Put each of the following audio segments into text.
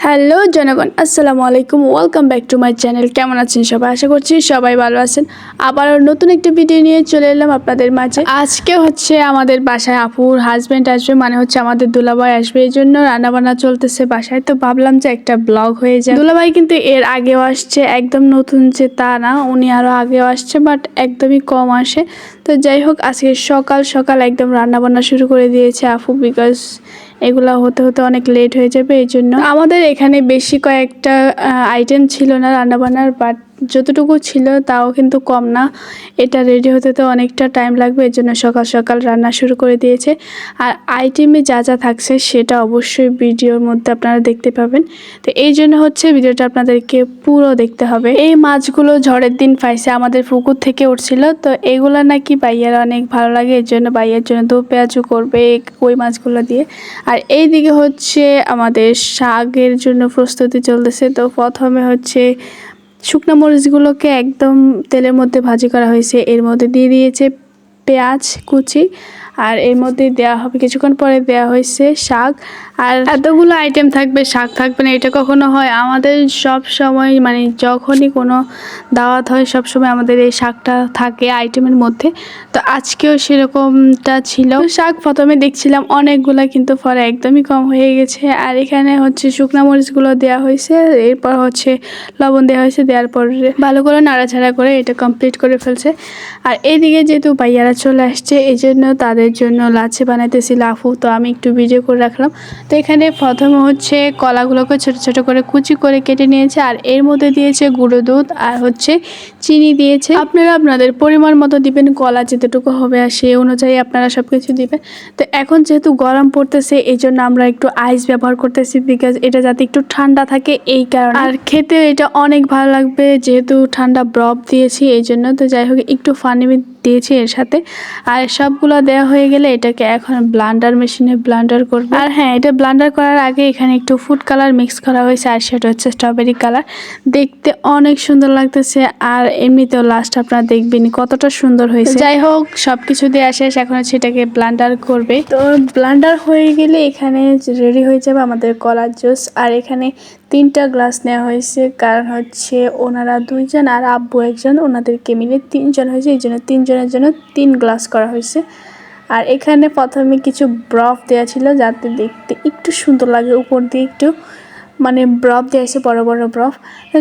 Hello জনগণ, আসসালামু আলাইকুম। Welcome back to my channel. কেমন আছেন সবাই? আশা করছি সবাই ভালো আছেন। আবারও নতুন একটা ভিডিও নিয়ে চলে এলাম আপনাদের মাঝে। আজকে হচ্ছে আমাদের বাসায় আপুর হাজব্যান্ড আসবে, মানে হচ্ছে আমাদের দুলাভাই আসবে, এই জন্য রান্নাবান্না চলতেছে বাসায়। তো ভাবলাম যে একটা ব্লগ হয়ে যায়। দুলাভাই কিন্তু এর আগেও আসছে, একদম নতুন যে তা না, উনি আরও আগেও আসছে, বাট একদমই কম আসে। তো যাই হোক, আজকে সকাল সকাল একদম রান্নাবান্না শুরু করে দিয়েছে আপু, বিকজ এগুলা হতে হতে অনেক লেট হয়ে যাবে। এই জন্য আমাদের এখানে বেশি কয়েকটা আইটেম ছিল না রান্নাবান্নার, বাট যতটুকু ছিল তাও কিন্তু কম না। এটা রেডি হতে তো অনেকটা টাইম লাগবে, এর জন্য সকাল সকাল রান্না শুরু করে দিয়েছে। আর আইটেমে যা যা থাকছে সেটা অবশ্যই ভিডিওর মধ্যে আপনারা দেখতে পাবেন। তো এই জন্য হচ্ছে ভিডিওটা আপনাদেরকে পুরো দেখতে হবে। এই মাছগুলো ঝড়ের দিন পাইছে, আমাদের পুকুর থেকে উঠছিল। তো এগুলা নাকি বাইয়ার অনেক ভালো লাগে, এর জন্য বাইয়ের জন্য দো পেঁয়াজু করবে ওই মাছগুলো দিয়ে। আর এইদিকে হচ্ছে আমাদের শাকের জন্য প্রস্তুতি চলতেছে। তো প্রথমে হচ্ছে শুকনো মরিচগুলোকে একদম তেলের মধ্যে ভাজি করা হয়েছে, এর মধ্যে দিয়ে দিয়েছে পেঁয়াজ কুচি, আর এর মধ্যে দেওয়া হবে কিছুক্ষণ পরে দেওয়া হয়েছে শাক। আর এতগুলো আইটেম থাকবে, শাক থাকবে না এটা কখনো হয়? আমাদের সব সময়, মানে যখনই কোনো দাওয়াত হয় সব সময় আমাদের এই শাকটা থাকে আইটেমের মধ্যে। তো আজকেও সেরকমটা ছিল। শাক প্রথমে দেখছিলাম অনেকগুলা, কিন্তু পরে একদমই কম হয়ে গেছে। আর এখানে হচ্ছে শুকনা মরিচগুলো দেওয়া হয়েছে, এরপর হচ্ছে লবণ দেওয়া হয়েছে, দেওয়ার পর ভালো করে নাড়াচাড়া করে এটা কমপ্লিট করে ফেলছে। আর এইদিকে যেহেতু ভাইয়ারা চলে আসছে, এই জন্য তাদের জন্য লাচ্ছি বানাইতেছিল আফু, তো আমি একটু ভিডিও করে রাখলাম। তো এখানে প্রথমে হচ্ছে কলাগুলোকে ছোট ছোট করে কুচি করে কেটে নিয়েছে, আর এর মধ্যে দিয়েছে গুঁড়ো দুধ আর হচ্ছে চিনি দিয়েছে। আপনারা আপনাদের পরিমাণ মতো দিবেন, কলা যেতটুকু হবে আর সেই অনুযায়ী আপনারা সব কিছু দিবেন। তো এখন যেহেতু গরম পড়তেছে, এই জন্য আমরা একটু আইস ব্যবহার করতেছি, বিকজ এটা যাতে একটু ঠান্ডা থাকে এই কারণে। আর খেতে এটা অনেক ভালো লাগবে, যেহেতু ঠান্ডা বরফ দিয়েছি এই জন্য। তো যাই হোক, একটু ফানি দিয়েছি এর সাথে। আর সবগুলো দেওয়া হয়ে গেলে এটাকে এখন ব্লান্ডার মেশিনে ব্লান্ডার করবো। আর হ্যাঁ, এটা ব্লান্ডার করার আগে এখানে একটু ফুড কালার মিক্স করা হয়েছে, আর সেটা হচ্ছে স্ট্রবেরি কালার। দেখতে অনেক সুন্দর লাগতেছে, আর এমনিতেও লাস্ট আপনারা দেখবেন কতটা সুন্দর হয়েছে। যাই হোক, সব কিছু দেওয়া শেষ, এখন হচ্ছে এটাকে ব্লান্ডার করবে। তো ব্লান্ডার হয়ে গেলে এখানে রেডি হয়ে যাবে আমাদের কলার জুস। আর এখানে 3টা গ্লাস নেওয়া হয়েছে, কারণ হচ্ছে ওনারা 2জন আর আব্বু একজন, ওনাদেরকে মিলে 3জন হয়েছে, এই জন্য 3জনের জন্য 3 গ্লাস করা হয়েছে। আর এখানে প্রথমে কিছু বরফ দেওয়া ছিল যাতে দেখতে একটু সুন্দর লাগে, উপর দিয়ে একটু মানে বরফ দিয়ে আছে, বড় বড় বরফ।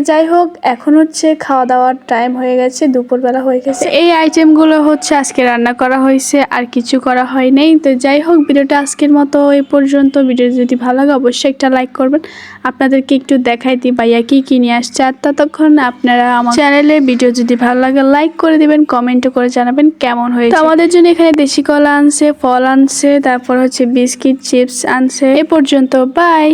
যাই হোক, এখন হচ্ছে খাওয়া দাওয়ার টাইম হয়ে গেছে, দুপুরবেলা হয়ে গেছে। এই আইটেমগুলো হচ্ছে আজকে রান্না করা হয়েছে, আর কিছু করা হয় নাই। তো যাই হোক, ভিডিওটা আজকের মতো এই পর্যন্ত। ভিডিও যদি ভালো লাগে অবশ্যই একটা লাইক করবেন। আপনাদেরকে একটু দেখাই দিই ভাইয়া কি নিয়ে আসছে। আর ততক্ষণ আপনারা আমার চ্যানেলে ভিডিও যদি ভালো লাগে লাইক করে দিবেন, কমেন্টও করে জানাবেন কেমন হয়েছে। তো আমাদের জন্য এখানে দেশি কলা আনছে, ফল আনছে, তারপর হচ্ছে বিস্কিট চিপস আনছে। এ পর্যন্ত, বাই।